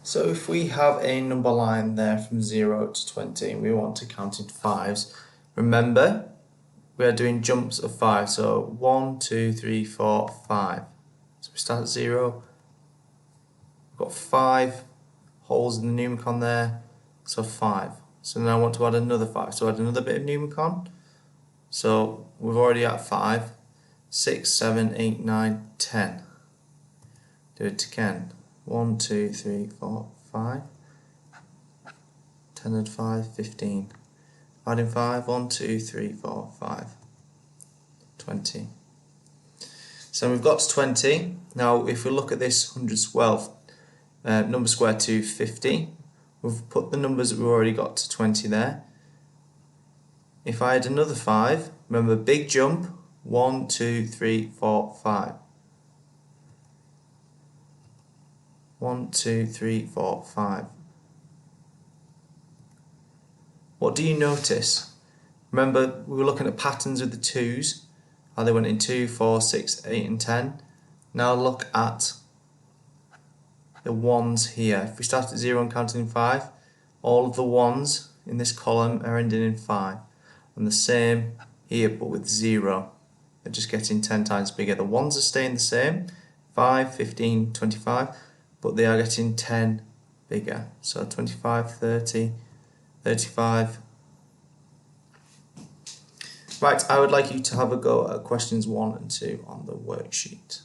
So if we have a number line there from 0 to 20 and we want to count in fives, remember we are doing jumps of 5, so 1, 2, 3, 4, 5. So we start at 0, we've got 5 holes in the numicon there, so 5. So now I want to add another 5, so add another bit of numicon. So we've already at 5, 6, 7, 8, 9, 10. Do it again. 1, 2, 3, 4, 5. 10 and 5, 15. Adding 5, 1, 2, 3, 4, 5. 20. So we've got to 20. Now if we look at this 112 number squared to 50, we've put the numbers that we've already got to 20 there. If I add another 5, remember big jump, 1, 2, 3, 4, 5. 1, 2, 3, 4, 5. What do you notice? Remember we were looking at patterns with the 2's, how they went in 2, 4, 6, 8 and 10. Now look at the 1's here. If we start at 0 and counting in 5, all of the 1's in this column are ending in 5. And the same here but with 0. They're just getting 10 times bigger. The 1's are staying the same, 5, 15, 25, but they are getting 10 bigger. So 25, 30, 35. Right, I would like you to have a go at questions 1 and 2 on the worksheet.